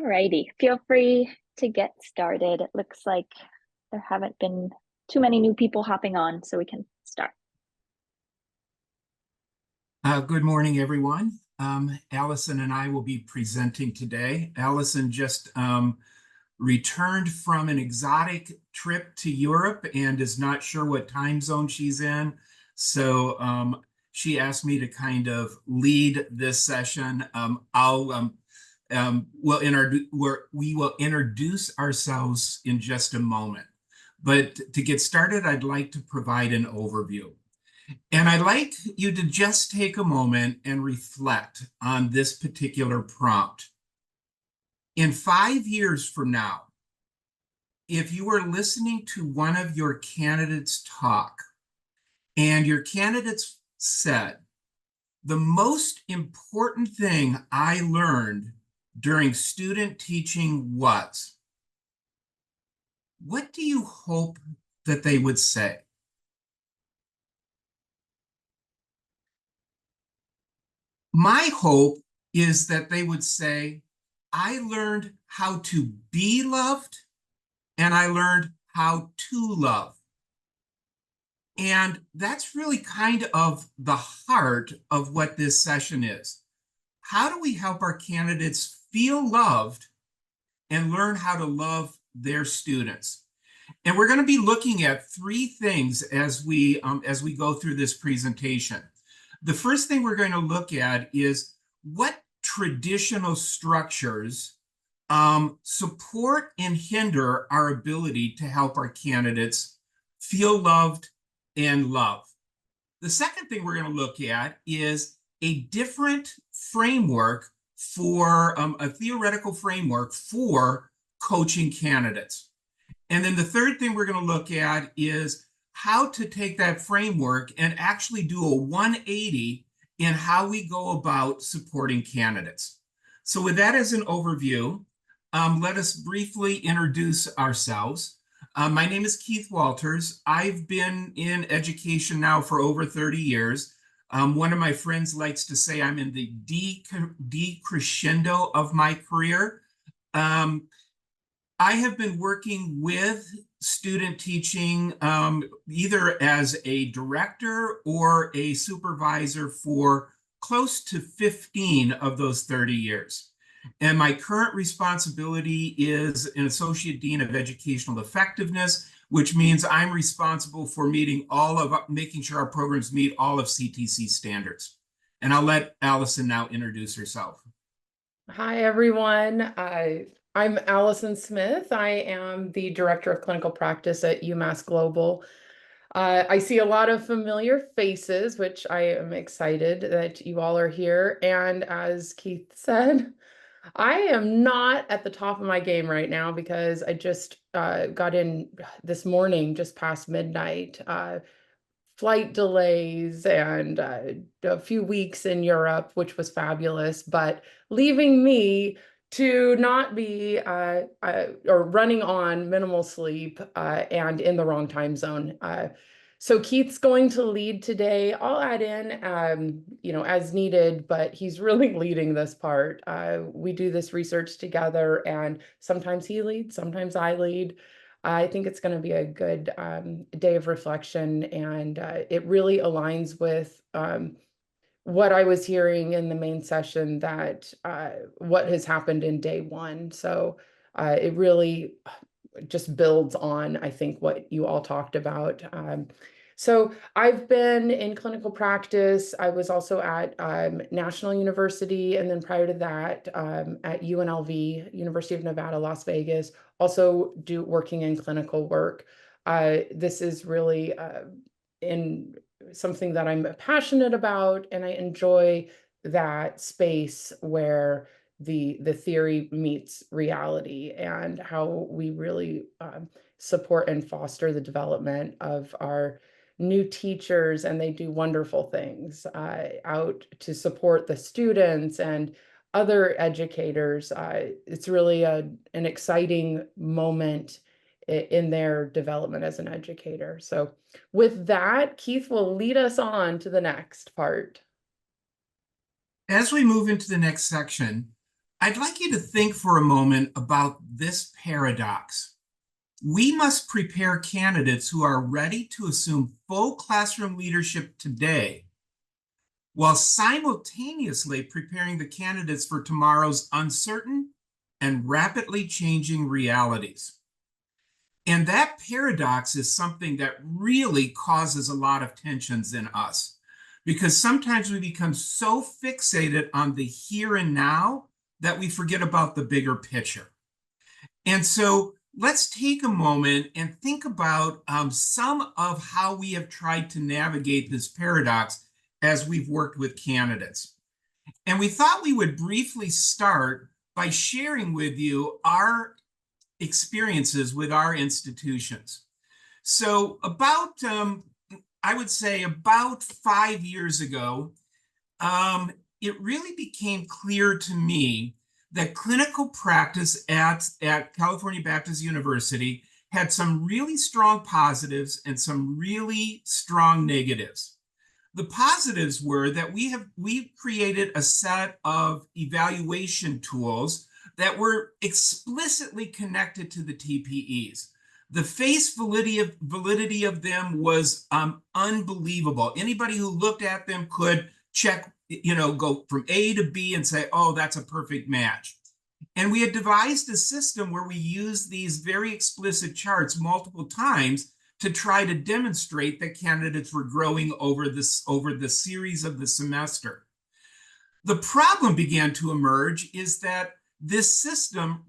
Alrighty, feel free to get started. It looks like there haven't been too many new people hopping on, so we can start. Good morning, everyone. Allison and I will be presenting today. Allison just returned from an exotic trip to Europe and is not sure what time zone she's in. So she asked me to kind of lead this session. We will introduce ourselves in just a moment. But to get started, I'd like to provide an overview. And I'd like you to just take a moment and reflect on this particular prompt. In 5 years from now, if you were listening to one of your candidates talk and your candidates said, the most important thing I learned during student teaching was, what do you hope that they would say? My hope is that they would say, I learned how to be loved and I learned how to love. And that's really kind of the heart of what this session is. How do we help our candidates feel loved and learn how to love their students? And we're going to be looking at three things as we go through this presentation. The first thing we're going to look at is what traditional structures support and hinder our ability to help our candidates feel loved and love. The second thing we're going to look at is a different framework for a theoretical framework for coaching candidates. And then the third thing we're going to look at is how to take that framework and actually do a 180 in how we go about supporting candidates. So with that as an overview, let us briefly introduce ourselves. My name is Keith Walters. I've been in education now for over 30 years. One of my friends likes to say I'm in the decrescendo of my career. I have been working with student teaching either as a director or a supervisor for close to 15 of those 30 years. And my current responsibility is an Associate Dean of Educational Effectiveness, which means I'm responsible for making sure our programs meet all of CTC standards. And I'll let Allison now introduce herself. Hi, everyone. I'm Allison Smith. I am the Director of Clinical Practice at UMass Global. I see a lot of familiar faces, which I am excited that you all are here. And as Keith said, I am not at the top of my game right now because I just got in this morning, just past midnight. Flight delays and a few weeks in Europe, which was fabulous, but leaving me to not be or running on minimal sleep and in the wrong time zone. So Keith's going to lead today. I'll add in, as needed, but he's really leading this part. We do this research together, and sometimes he leads, sometimes I lead. I think it's going to be a good day of reflection, and it really aligns with what I was hearing in the main session, that what has happened in day one. So it really just builds on, I think, what you all talked about. So I've been in clinical practice. I was also at National University, and then prior to that at UNLV, University of Nevada, Las Vegas, also working in clinical work. This is really in something that I'm passionate about, and I enjoy that space where the theory meets reality and how we really support and foster the development of our new teachers, and they do wonderful things out to support the students and other educators. It's really an exciting moment in their development as an educator. So with that, Keith will lead us on to the next part. As we move into the next section, I'd like you to think for a moment about this paradox. We must prepare candidates who are ready to assume full classroom leadership today, while simultaneously preparing the candidates for tomorrow's uncertain and rapidly changing realities. And that paradox is something that really causes a lot of tensions in us, because sometimes we become so fixated on the here and now that we forget about the bigger picture. And so let's take a moment and think about some of how we have tried to navigate this paradox as we've worked with candidates. And we thought we would briefly start by sharing with you our experiences with our institutions. So about, I would say about 5 years ago, it really became clear to me that clinical practice at California Baptist University had some really strong positives and some really strong negatives. The positives were that we created a set of evaluation tools that were explicitly connected to the TPEs. The face validity of them was unbelievable. Anybody who looked at them could check, go from A to B and say, oh, that's a perfect match. And we had devised a system where we used these very explicit charts multiple times to try to demonstrate that candidates were growing over the series of the semester. The problem began to emerge is that this system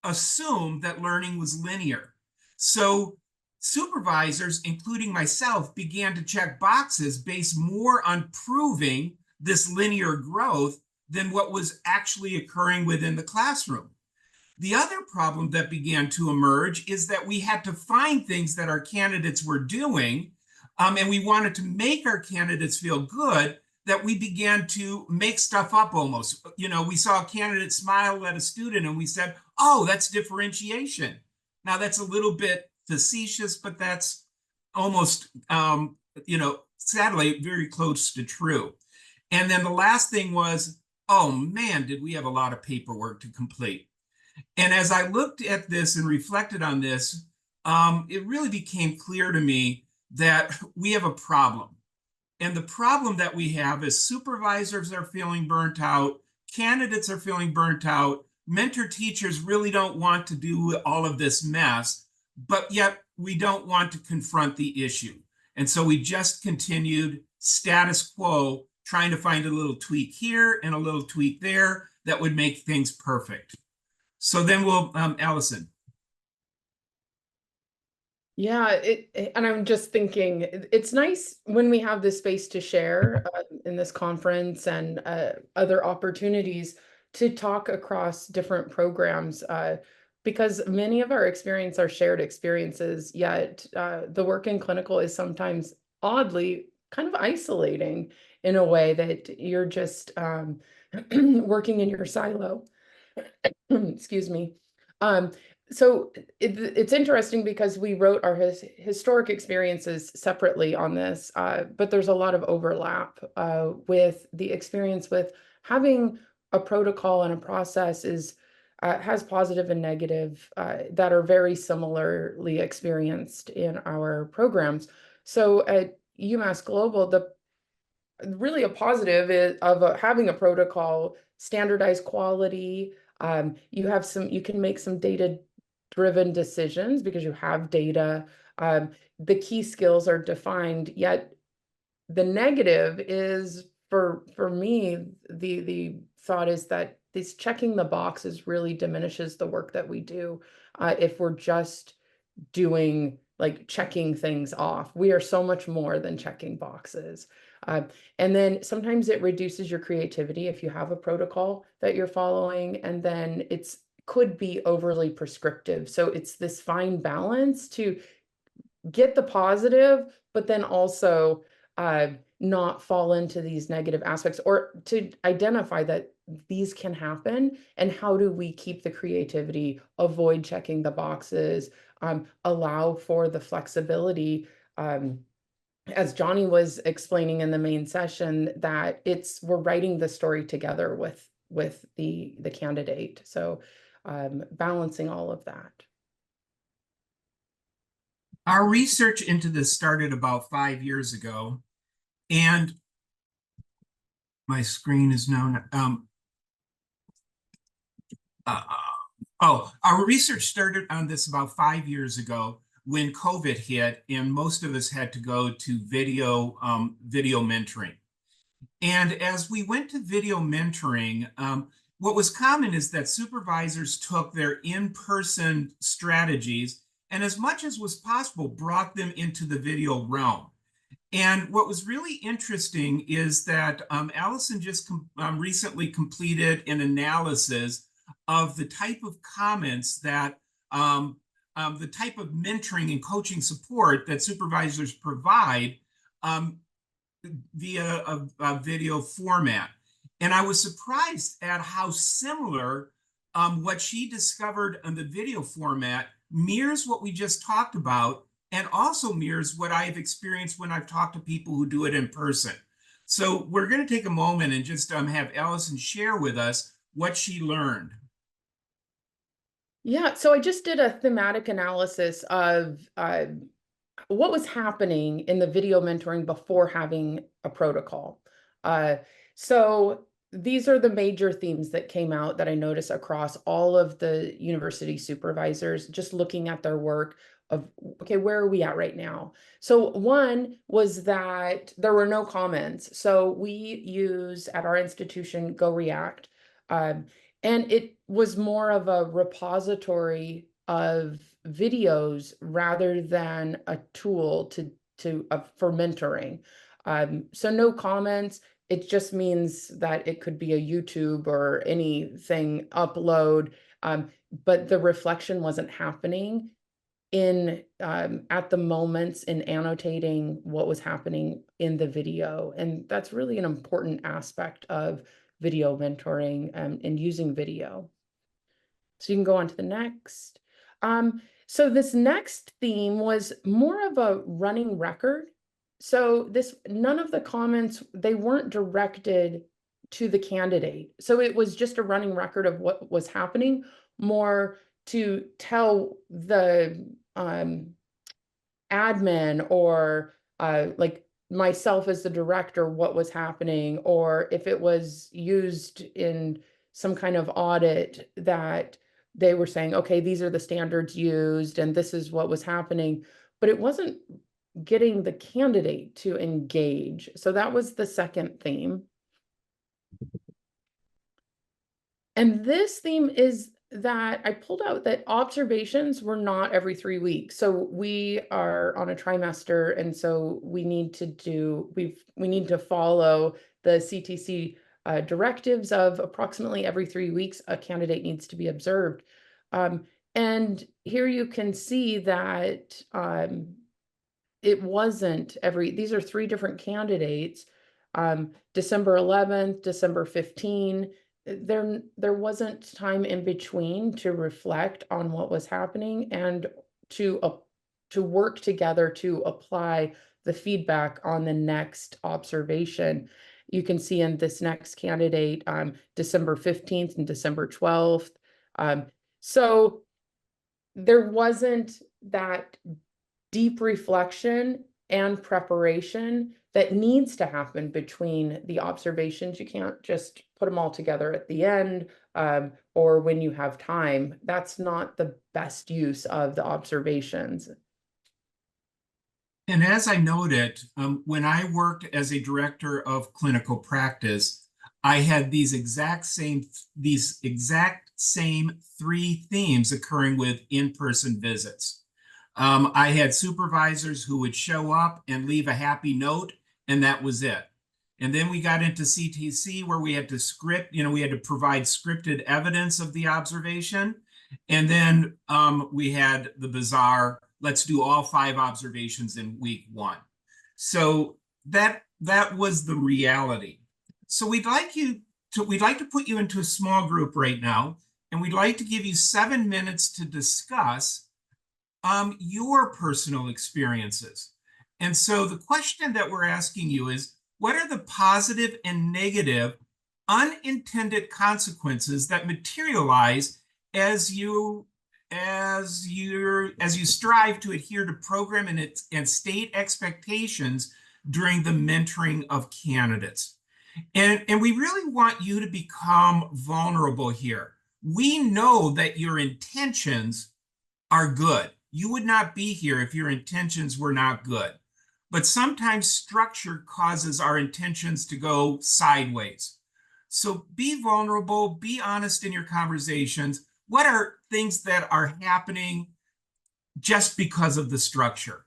assumed that learning was linear. So supervisors, including myself, began to check boxes based more on proving this linear growth than what was actually occurring within the classroom. The other problem that began to emerge is that we had to find things that our candidates were doing, and we wanted to make our candidates feel good, that we began to make stuff up almost. We saw a candidate smile at a student and we said, oh, that's differentiation. Now that's a little bit facetious, but that's almost, sadly, very close to true. And then the last thing was, oh man, did we have a lot of paperwork to complete. And as I looked at this and reflected on this, it really became clear to me that we have a problem. And the problem that we have is supervisors are feeling burnt out, candidates are feeling burnt out, mentor teachers really don't want to do all of this mess, but yet we don't want to confront the issue. And so we just continued status quo, trying to find a little tweak here and a little tweak there that would make things perfect. So then we'll, Allison. Yeah, and I'm just thinking it's nice when we have this space to share in this conference and other opportunities to talk across different programs because many of our experience are shared experiences, yet the work in clinical is sometimes oddly kind of isolating in a way that you're just working in your silo. Excuse me. So it's interesting because we wrote our historic experiences separately on this, but there's a lot of overlap with the experience with having a protocol and a process has positive and negative that are very similarly experienced in our programs. So at UMass Global, the really a positive is of having a protocol, standardized quality. You can make some data-driven decisions because you have data. The key skills are defined, yet the negative is for me, the thought is that this checking the boxes really diminishes the work that we do if we're just doing like checking things off. We are so much more than checking boxes. And then sometimes it reduces your creativity if you have a protocol that you're following, and then it's could be overly prescriptive. So it's this fine balance to get the positive, but then also not fall into these negative aspects, or to identify that these can happen and how do we keep the creativity, avoid checking the boxes, allow for the flexibility. As Johnny was explaining in the main session, that we're writing the story together with the candidate. So balancing all of that. Our research into this started about 5 years ago, and my screen is now our research started on this about 5 years ago when COVID hit, and most of us had to go to video mentoring. And as we went to video mentoring, what was common is that supervisors took their in-person strategies and, as much as was possible, brought them into the video realm. And what was really interesting is that Allison just recently completed an analysis of the type of comments that the type of mentoring and coaching support that supervisors provide via a video format. And I was surprised at how similar what she discovered on the video format mirrors what we just talked about, and also mirrors what I have experienced when I've talked to people who do it in person. So we're going to take a moment and just have Allison share with us what she learned. Yeah, so I just did a thematic analysis of what was happening in the video mentoring before having a protocol. So these are the major themes that came out that I noticed across all of the university supervisors, just looking at their work of, okay, where are we at right now? So one was that there were no comments. So we use at our institution Go React, and it was more of a repository of videos rather than a tool for mentoring. So no comments. It just means that it could be a YouTube or anything upload, but the reflection wasn't happening in at the moments in annotating what was happening in the video. And that's really an important aspect of video mentoring and using video. So you can go on to the next. So this next theme was more of a running record. So none of the comments, they weren't directed to the candidate. So it was just a running record of what was happening, more to tell the admin or like myself as the director what was happening, or if it was used in some kind of audit that they were saying, okay, these are the standards used and this is what was happening, but it wasn't getting the candidate to engage. So that was the second theme. And this theme is that I pulled out that observations were not every 3 weeks. So we are on a trimester, and so we need to follow the CTC directives of approximately every 3 weeks a candidate needs to be observed. And here you can see that it wasn't these are 3 different candidates, December 11th, December 15th. There wasn't time in between to reflect on what was happening and to work together to apply the feedback on the next observation. You can see in this next candidate, December 15th and December 12th. So there wasn't that deep reflection and preparation that needs to happen between the observations. You can't just put them all together at the end or when you have time. That's not the best use of the observations. And as I noted, when I worked as a director of clinical practice, I had these exact same 3 themes occurring with in-person visits. I had supervisors who would show up and leave a happy note, and that was it. And then we got into CTC where we had to we had to provide scripted evidence of the observation. And then we had the bizarre, let's do all 5 observations in week 1. So that was the reality. So we'd like to put you into a small group right now, and we'd like to give you 7 minutes to discuss your personal experiences. And so the question that we're asking you is, what are the positive and negative unintended consequences that materialize as you strive to adhere to program and state expectations during the mentoring of candidates. And we really want you to become vulnerable here. We know that your intentions are good. You would not be here if your intentions were not good. But sometimes structure causes our intentions to go sideways. So be vulnerable, be honest in your conversations. What are things that are happening just because of the structure?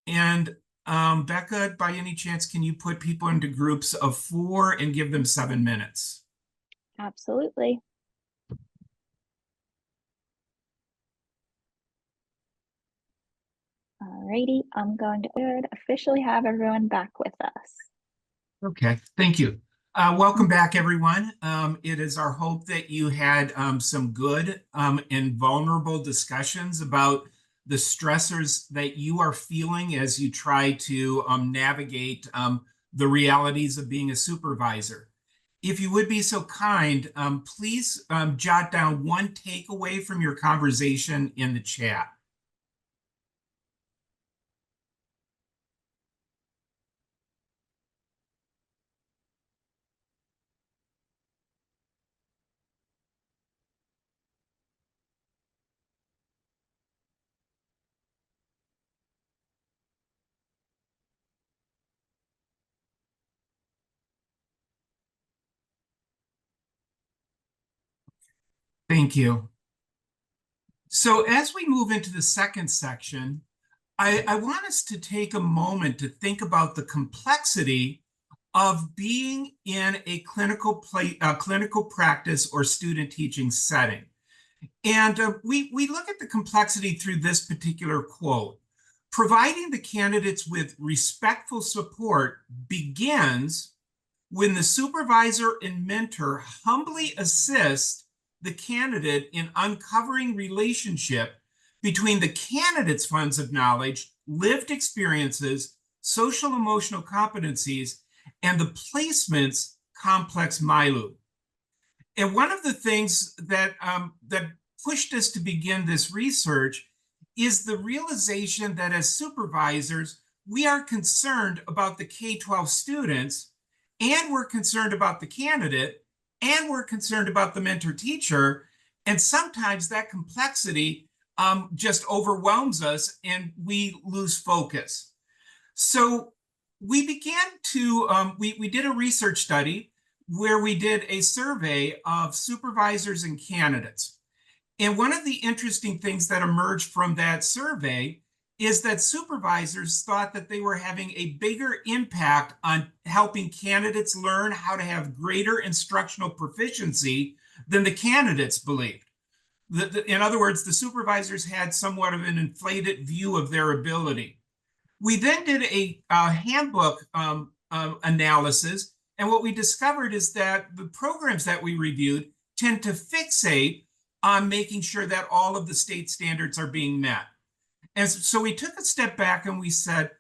And Becca, by any chance, can you put people into groups of 4 and give them 7 minutes? Absolutely. Alrighty, I'm going to officially have everyone back with us. Okay, thank you. Welcome back, everyone. It is our hope that you had some good and vulnerable discussions about the stressors that you are feeling as you try to navigate the realities of being a supervisor. If you would be so kind, please jot down one takeaway from your conversation in the chat. Thank you. So as we move into the second section, I want us to take a moment to think about the complexity of being in a clinical practice or student teaching setting. And we look at the complexity through this particular quote. Providing the candidates with respectful support begins when the supervisor and mentor humbly assist the candidate in uncovering relationship between the candidate's funds of knowledge, lived experiences, social emotional competencies, and the placement's complex milieu. And one of the things that pushed us to begin this research is the realization that as supervisors, we are concerned about the K-12 students, and we're concerned about the candidate, and we're concerned about the mentor teacher. And sometimes that complexity just overwhelms us and we lose focus. So we began to, we did a research study where we did a survey of supervisors and candidates. And one of the interesting things that emerged from that survey is that supervisors thought that they were having a bigger impact on helping candidates learn how to have greater instructional proficiency than the candidates believed. In other words, the supervisors had somewhat of an inflated view of their ability. We then did a handbook analysis, and what we discovered is that the programs that we reviewed tend to fixate on making sure that all of the state standards are being met. And so we took a step back and we said,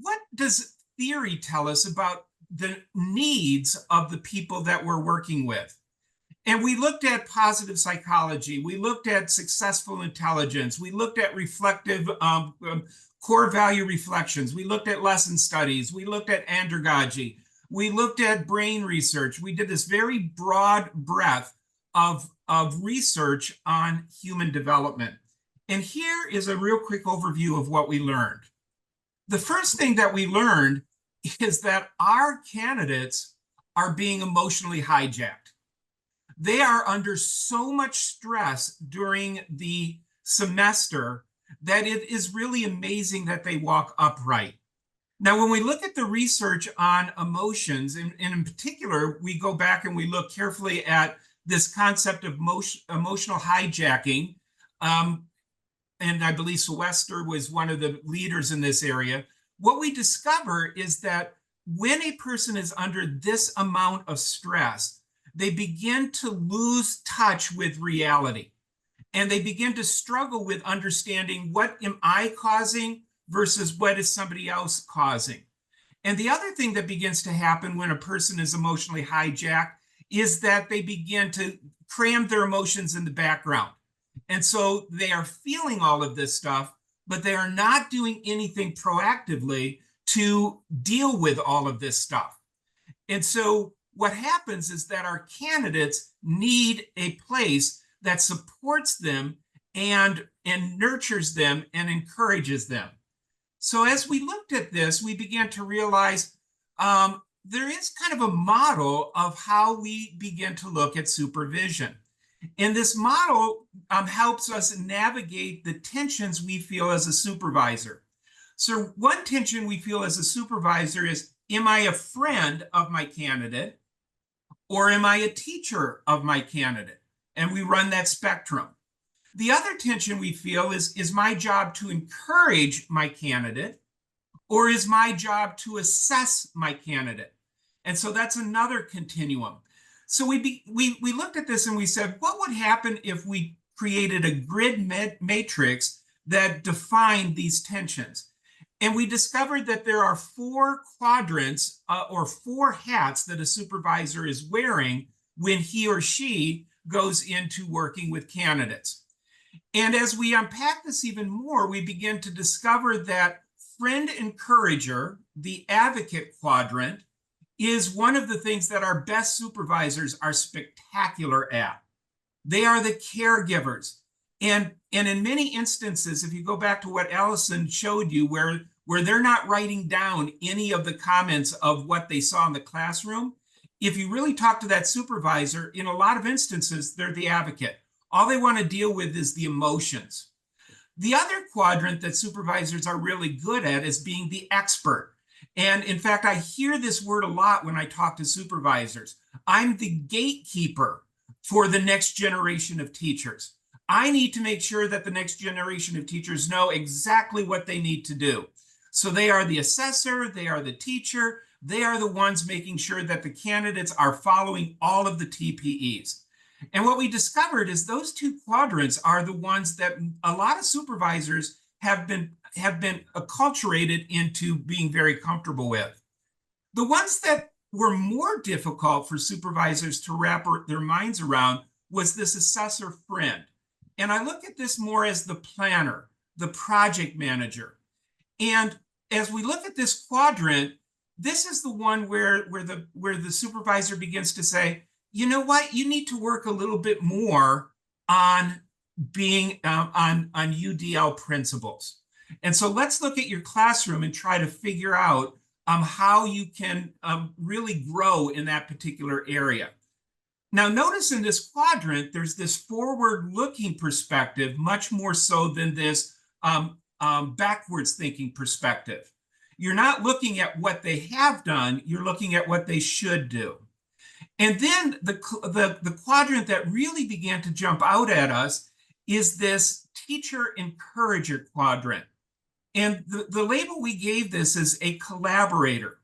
what does theory tell us about the needs of the people that we're working with? And we looked at positive psychology. We looked at successful intelligence. We looked at reflective core value reflections. We looked at lesson studies. We looked at andragogy. We looked at brain research. We did this very broad breadth of research on human development. And here is a real quick overview of what we learned. The first thing that we learned is that our candidates are being emotionally hijacked. They are under so much stress during the semester that it is really amazing that they walk upright. Now, when we look at the research on emotions, and in particular, we go back and we look carefully at this concept of emotional hijacking, and I believe Sylvester was one of the leaders in this area. What we discover is that when a person is under this amount of stress, they begin to lose touch with reality. And they begin to struggle with understanding what am I causing versus what is somebody else causing. And the other thing that begins to happen when a person is emotionally hijacked is that they begin to cram their emotions in the background. And so they are feeling all of this stuff, but they are not doing anything proactively to deal with all of this stuff. And so what happens is that our candidates need a place that supports them and nurtures them and encourages them. So as we looked at this, we began to realize there is kind of a model of how we begin to look at supervision. And this model helps us navigate the tensions we feel as a supervisor. So one tension we feel as a supervisor is, am I a friend of my candidate, or am I a teacher of my candidate? And we run that spectrum. The other tension we feel is my job to encourage my candidate, or is my job to assess my candidate? And so that's another continuum. So we looked at this and we said, what would happen if we created a grid matrix that defined these tensions? And we discovered that there are 4 quadrants or 4 hats that a supervisor is wearing when he or she goes into working with candidates. And as we unpack this even more, we begin to discover that friend encourager, the advocate quadrant, is one of the things that our best supervisors are spectacular at. They are the caregivers. And in many instances, if you go back to what Allison showed you, where they're not writing down any of the comments of what they saw in the classroom, if you really talk to that supervisor, in a lot of instances, they're the advocate. All they want to deal with is the emotions. The other quadrant that supervisors are really good at is being the expert. And in fact, I hear this word a lot when I talk to supervisors. I'm the gatekeeper for the next generation of teachers. I need to make sure that the next generation of teachers know exactly what they need to do. So they are the assessor, they are the teacher, they are the ones making sure that the candidates are following all of the TPEs. And what we discovered is those 2 quadrants are the ones that a lot of supervisors have been acculturated into being very comfortable with. The ones that were more difficult for supervisors to wrap their minds around was this assessor friend. And I look at this more as the planner, the project manager. And as we look at this quadrant, this is the one where the supervisor begins to say, you know what, you need to work a little bit more on being on UDL principles. And so let's look at your classroom and try to figure out how you can really grow in that particular area. Now, notice in this quadrant, there's this forward-looking perspective, much more so than this backwards thinking perspective. You're not looking at what they have done, you're looking at what they should do. And then the quadrant that really began to jump out at us is this teacher encourager quadrant. And the label we gave this is a collaborator.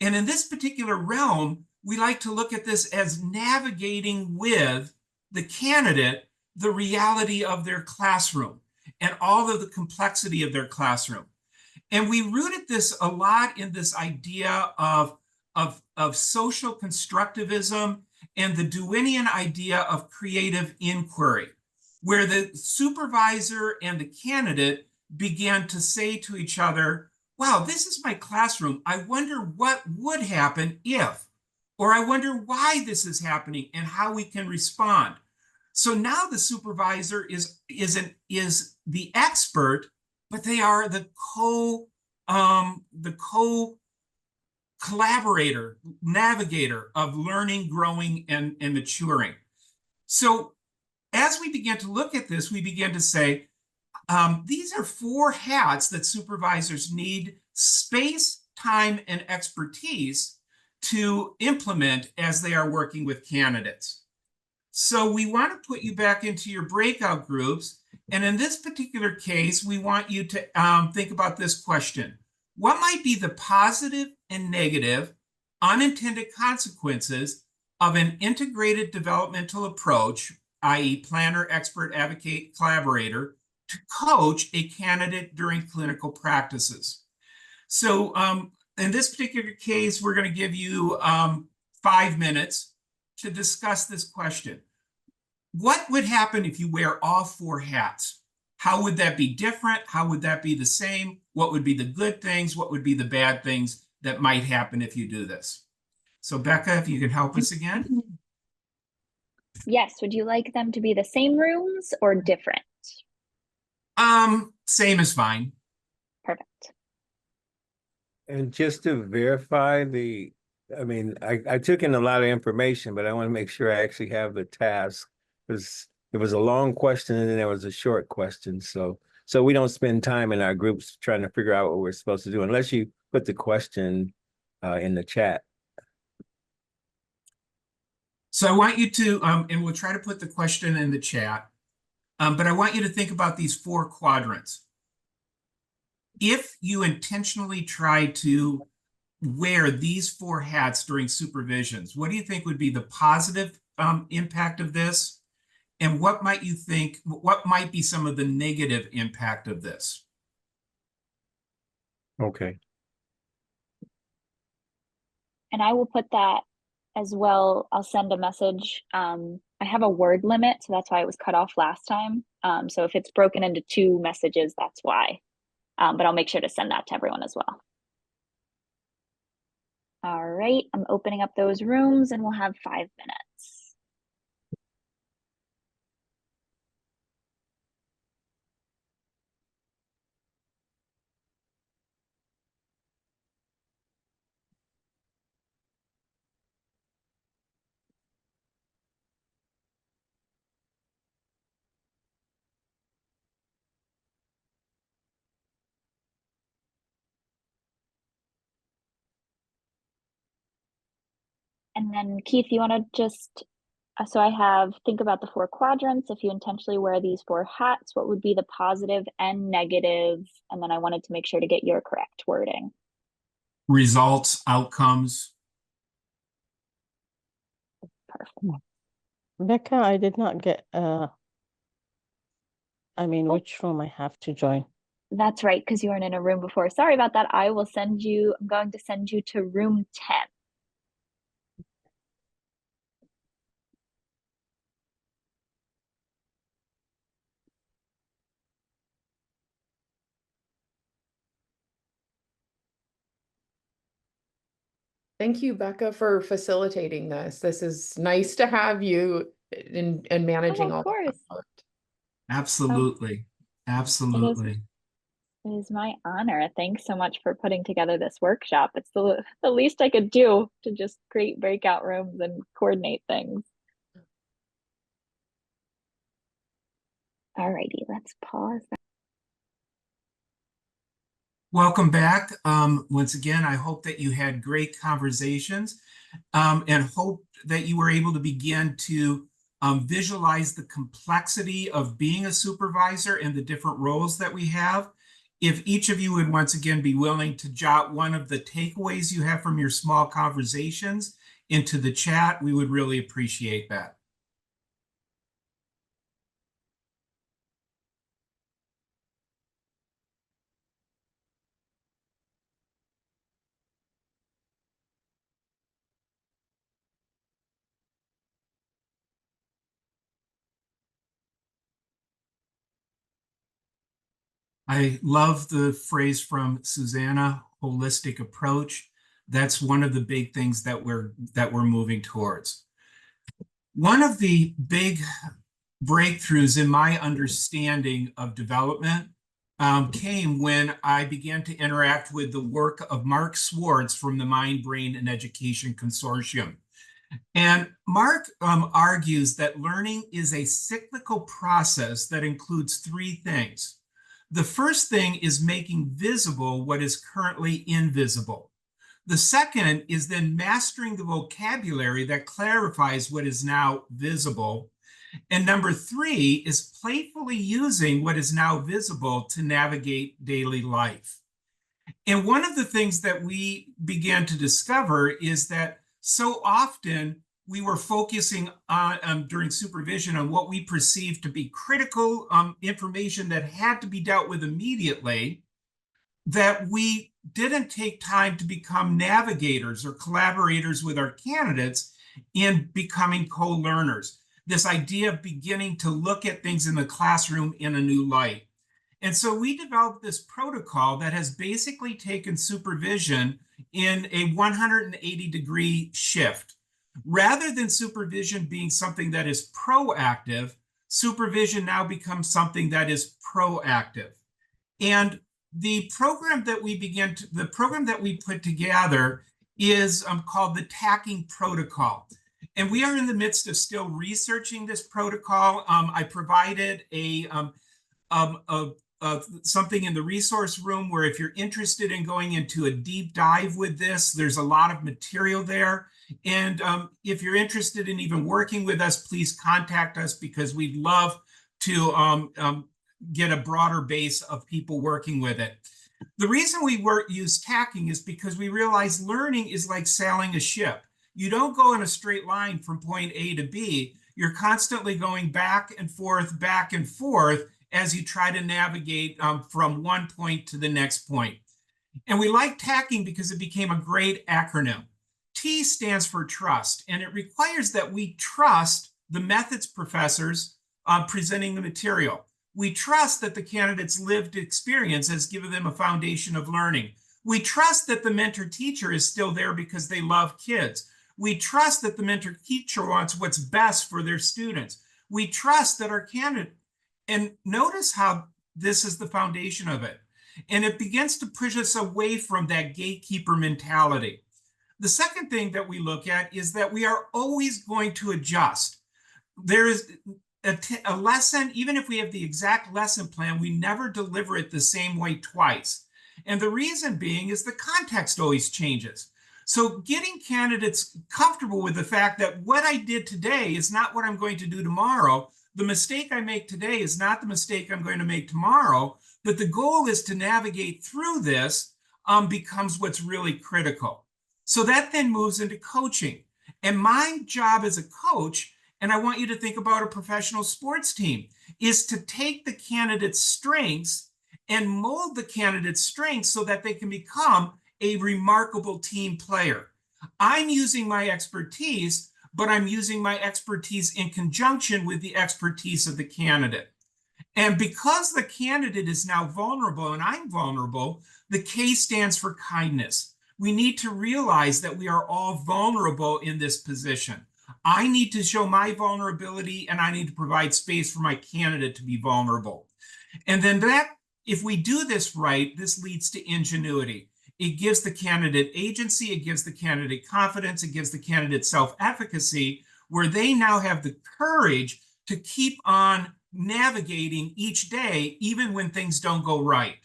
And in this particular realm, we like to look at this as navigating with the candidate the reality of their classroom and all of the complexity of their classroom. And we rooted this a lot in this idea of social constructivism and the Dewinian idea of creative inquiry, where the supervisor and the candidate began to say to each other, wow, this is my classroom. I wonder what would happen if, or I wonder why this is happening and how we can respond. So now the supervisor is the expert, but they are the collaborator, navigator of learning, growing, and maturing. So as we began to look at this, we began to say, these are 4 hats that supervisors need space, time, and expertise to implement as they are working with candidates. So we want to put you back into your breakout groups. And in this particular case, we want you to think about this question. What might be the positive and negative unintended consequences of an integrated developmental approach, i.e. planner, expert, advocate, collaborator, to coach a candidate during clinical practices? So in this particular case, we're going to give you 5 minutes to discuss this question. What would happen if you wear all 4 hats? How would that be different? How would that be the same? What would be the good things? What would be the bad things that might happen if you do this? So Becca, if you could help us again. Yes, would you like them to be the same rooms or different? Same is fine. Perfect. And just to verify I took in a lot of information, but I want to make sure I actually have the task, because it was a long question and then there was a short question. So we don't spend time in our groups trying to figure out what we're supposed to do unless you put the question in the chat. So I want you to, and we'll try to put the question in the chat, but I want you to think about these 4 quadrants. If you intentionally try to wear these 4 hats during supervisions, what do you think would be the positive impact of this? And what might be some of the negative impact of this? Okay. And I will put that as well. I'll send a message. I have a word limit, so that's why it was cut off last time. So if it's broken into 2 messages, that's why. But I'll make sure to send that to everyone as well. All right, I'm opening up those rooms and we'll have 5 minutes. And then Keith, you want to just, so I have, think about the 4 quadrants. If you intentionally wear these 4 hats, what would be the positive and negative? And then I wanted to make sure to get your correct wording. Results, outcomes. Perfect. Becca, I did not get, which room I have to join. That's right, because you weren't in a room before. Sorry about that. I'm going to send you to room 10. Thank you, Becca, for facilitating this. This is nice to have you in managing all of course. that. Absolutely. Absolutely. It is my honor. Thanks so much for putting together this workshop. It's the least I could do to just create breakout rooms and coordinate things. Alrighty, let's pause that. Welcome back. Once again, I hope that you had great conversations and hope that you were able to begin to visualize the complexity of being a supervisor and the different roles that we have. If each of you would once again be willing to jot one of the takeaways you have from your small conversations into the chat, we would really appreciate that. I love the phrase from Susanna, holistic approach. That's one of the big things that we're moving towards. One of the big breakthroughs in my understanding of development came when I began to interact with the work of Mark Swartz from the Mind, Brain, and Education Consortium. And Mark argues that learning is a cyclical process that includes 3 things. The first thing is making visible what is currently invisible. The second is then mastering the vocabulary that clarifies what is now visible. And number 3 is playfully using what is now visible to navigate daily life. And one of the things that we began to discover is that so often we were focusing on during supervision on what we perceived to be critical information that had to be dealt with immediately, that we didn't take time to become navigators or collaborators with our candidates in becoming co-learners. This idea of beginning to look at things in the classroom in a new light. And so we developed this protocol that has basically taken supervision in a 180-degree shift. Rather than supervision being something that is proactive, supervision now becomes something that is proactive. And the program that we put together is called the Tacking Protocol. And we are in the midst of still researching this protocol. I provided something in the resource room where if you're interested in going into a deep dive with this, there's a lot of material there. And if you're interested in even working with us, please contact us, because we'd love to get a broader base of people working with it. The reason we use tacking is because we realize learning is like sailing a ship. You don't go in a straight line from point A to B. You're constantly going back and forth as you try to navigate from one point to the next point. And we like tacking because it became a great acronym. T stands for trust, and it requires that we trust the methods professors presenting the material. We trust that the candidate's lived experience has given them a foundation of learning. We trust that the mentor teacher is still there because they love kids. We trust that the mentor teacher wants what's best for their students. We trust that our candidate, and notice how this is the foundation of it. And it begins to push us away from that gatekeeper mentality. The second thing that we look at is that we are always going to adjust. There is a lesson, even if we have the exact lesson plan, we never deliver it the same way twice. And the reason being is the context always changes. So getting candidates comfortable with the fact that what I did today is not what I'm going to do tomorrow. The mistake I make today is not the mistake I'm going to make tomorrow, but the goal is to navigate through this becomes what's really critical. So that then moves into coaching. And my job as a coach, and I want you to think about a professional sports team, is to take the candidate's strengths and mold the candidate's strengths so that they can become a remarkable team player. I'm using my expertise, but I'm using my expertise in conjunction with the expertise of the candidate. And because the candidate is now vulnerable and I'm vulnerable, the K stands for kindness. We need to realize that we are all vulnerable in this position. I need to show my vulnerability, and I need to provide space for my candidate to be vulnerable. And then if we do this right, this leads to ingenuity. It gives the candidate agency, it gives the candidate confidence, it gives the candidate self-efficacy, where they now have the courage to keep on navigating each day, even when things don't go right.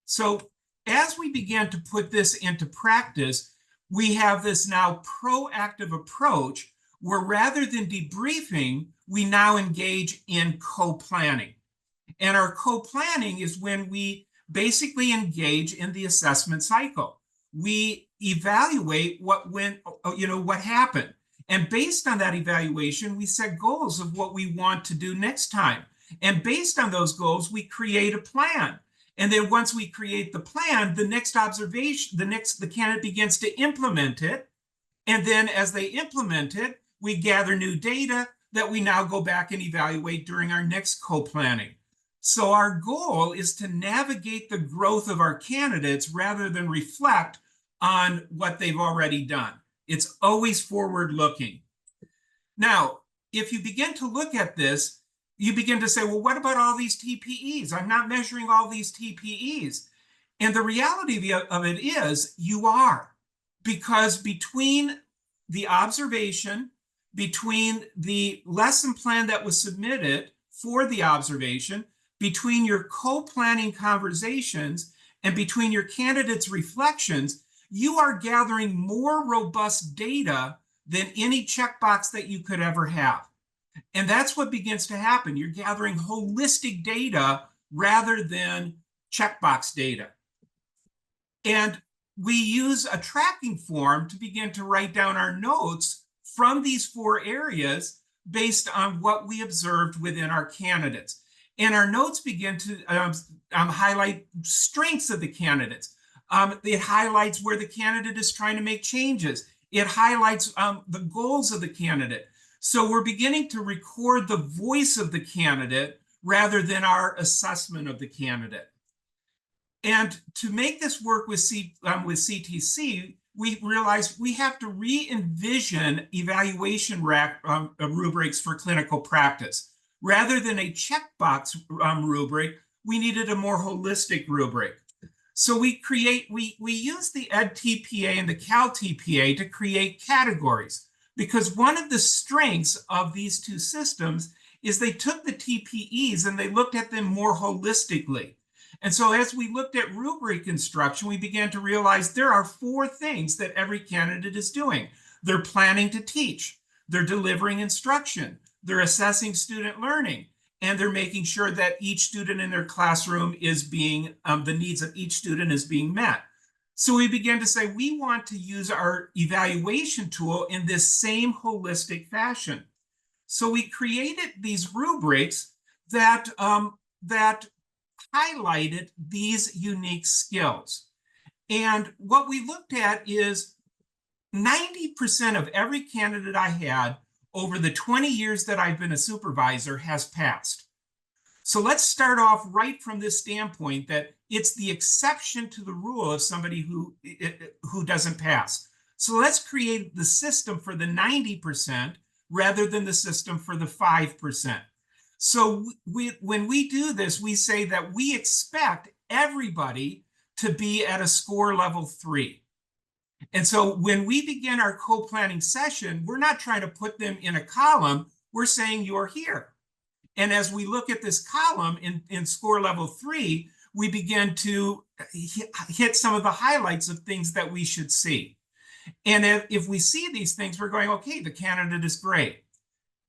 So as we begin to put this into practice, we have this now proactive approach where rather than debriefing, we now engage in co-planning. And our co-planning is when we basically engage in the assessment cycle. We evaluate what happened. And based on that evaluation, we set goals of what we want to do next time. And based on those goals, we create a plan. And then once we create the plan, the next observation, the candidate begins to implement it. And then as they implement it, we gather new data that we now go back and evaluate during our next co-planning. So our goal is to navigate the growth of our candidates rather than reflect on what they've already done. It's always forward-looking. Now, if you begin to look at this, you begin to say, well, what about all these TPEs? I'm not measuring all these TPEs. And the reality of it is you are, because between the observation, between the lesson plan that was submitted for the observation, between your co-planning conversations, and between your candidates' reflections, you are gathering more robust data than any checkbox that you could ever have. And that's what begins to happen. You're gathering holistic data rather than checkbox data. And we use a tracking form to begin to write down our notes from these 4 areas based on what we observed within our candidates. And our notes begin to highlight strengths of the candidates. It highlights where the candidate is trying to make changes. It highlights the goals of the candidate. So we're beginning to record the voice of the candidate rather than our assessment of the candidate. And to make this work with CTC, we realized we have to re-envision evaluation rubrics for clinical practice. Rather than a checkbox rubric, we needed a more holistic rubric. So we use the EdTPA and the CalTPA to create categories, because one of the strengths of these two systems is they took the TPEs and they looked at them more holistically. And so as we looked at rubric instruction, we began to realize there are 4 things that every candidate is doing. They're planning to teach, they're delivering instruction, they're assessing student learning, and they're making sure that each student in their classroom is being, the needs of each student is being met. So we began to say, we want to use our evaluation tool in this same holistic fashion. So we created these rubrics that highlighted these unique skills. And what we looked at is 90% of every candidate I had over the 20 years that I've been a supervisor has passed. So let's start off right from this standpoint that it's the exception to the rule of somebody who doesn't pass. So let's create the system for the 90% rather than the system for the 5%. So when we do this, we say that we expect everybody to be at a score level 3. And so when we begin our co-planning session, we're not trying to put them in a column. We're saying you're here. And as we look at this column in score level 3, we begin to hit some of the highlights of things that we should see. And if we see these things, we're going, okay, the candidate is great.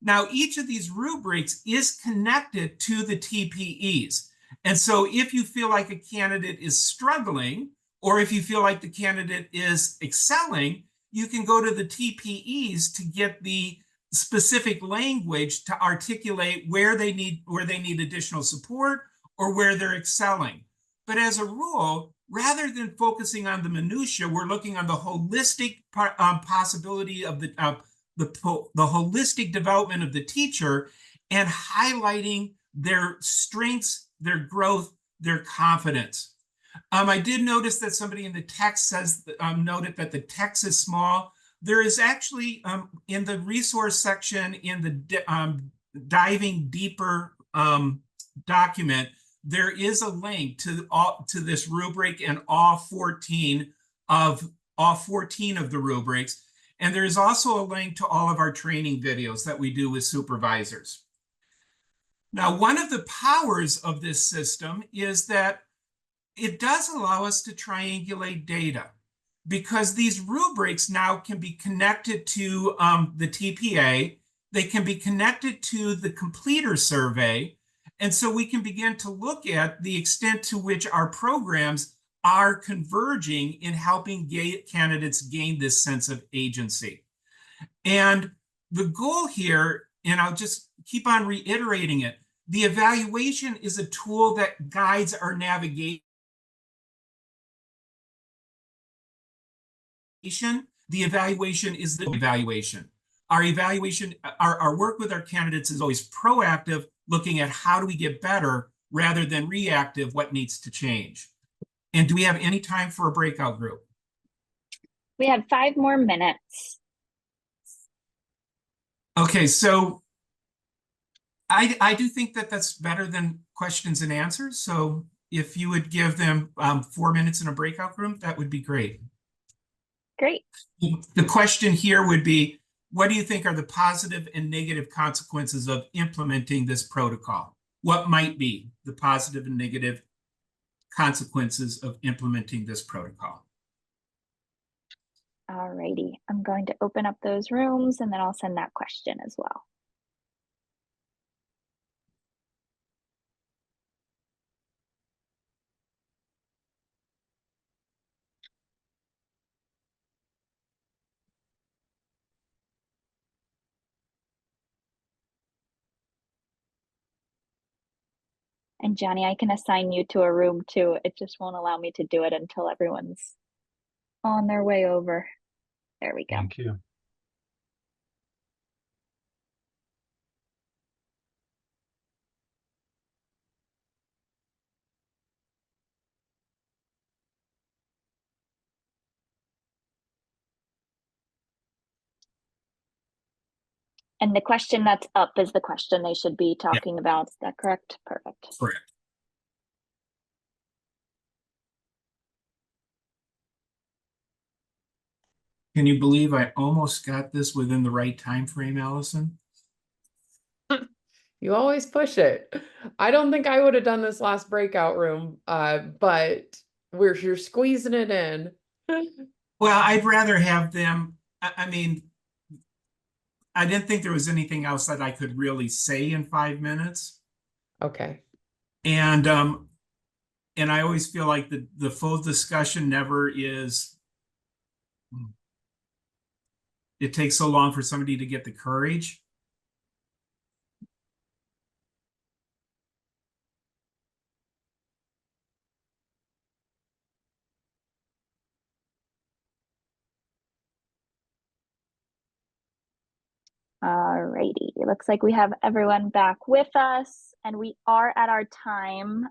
Now, each of these rubrics is connected to the TPEs. And so if you feel like a candidate is struggling, or if you feel like the candidate is excelling, you can go to the TPEs to get the specific language to articulate where they need additional support or where they're excelling. But as a rule, rather than focusing on the minutia, we're looking on the holistic possibility of the holistic development of the teacher and highlighting their strengths, their growth, their confidence. I did notice that somebody in the text says, noted that the text is small. There is actually in the resource section in the diving deeper document, there is a link to this rubric and all 14 of the rubrics. And there is also a link to all of our training videos that we do with supervisors. Now, one of the powers of this system is that it does allow us to triangulate data, because these rubrics now can be connected to the TPA, they can be connected to the completer survey, and so we can begin to look at the extent to which our programs are converging in helping candidates gain this sense of agency. And the goal here, and I'll just keep on reiterating it, the evaluation is a tool that guides our navigation. The evaluation is the evaluation. Our evaluation, our work with our candidates is always proactive, looking at how do we get better rather than reactive, what needs to change. And do we have any time for a breakout group? We have 5 more minutes. Okay, so I do think that that's better than questions and answers. So if you would give them 4 minutes in a breakout group, that would be great. Great. The question here would be, what do you think are the positive and negative consequences of implementing this protocol? What might be the positive and negative consequences of implementing this protocol? All righty. I'm going to open up those rooms and then I'll send that question as well. And Johnny, I can assign you to a room too. It just won't allow me to do it until everyone's on their way over. There we go. Thank you. And the question that's up is the question they should be talking about. Is that correct? Perfect. Correct. Can you believe I almost got this within the right time frame, Allison? You always push it. I don't think I would have done this last breakout room, but you're squeezing it in. Well, I'd rather have them, I mean, I didn't think there was anything else that I could really say in 5 minutes. Okay. And I always feel like the full discussion never is, it takes so long for somebody to get the courage. Alrighty, it looks like we have everyone back with us and we are at our time.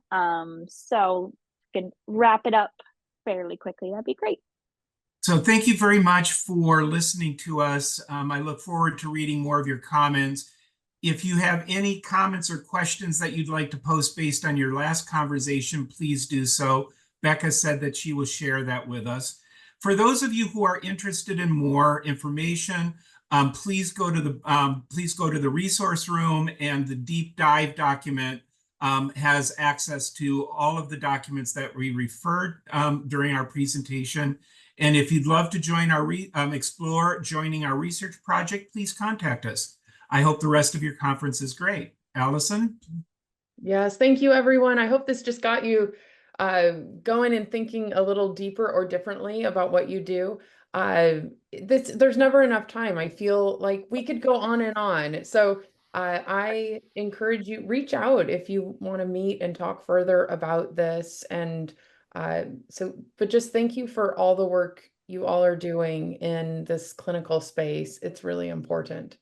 So we can wrap it up fairly quickly. That'd be great. So thank you very much for listening to us. I look forward to reading more of your comments. If you have any comments or questions that you'd like to post based on your last conversation, please do so. Becca said that she will share that with us. For those of you who are interested in more information, please go to the resource room, and the deep dive document has access to all of the documents that we referred during our presentation. And if you'd love to join our explore joining our research project, please contact us. I hope the rest of your conference is great. Allison? Yes, thank you, everyone. I hope this just got you going and thinking a little deeper or differently about what you do. There's never enough time. I feel like we could go on and on. So I encourage you, reach out if you want to meet and talk further about this. And but just thank you for all the work you all are doing in this clinical space. It's really important.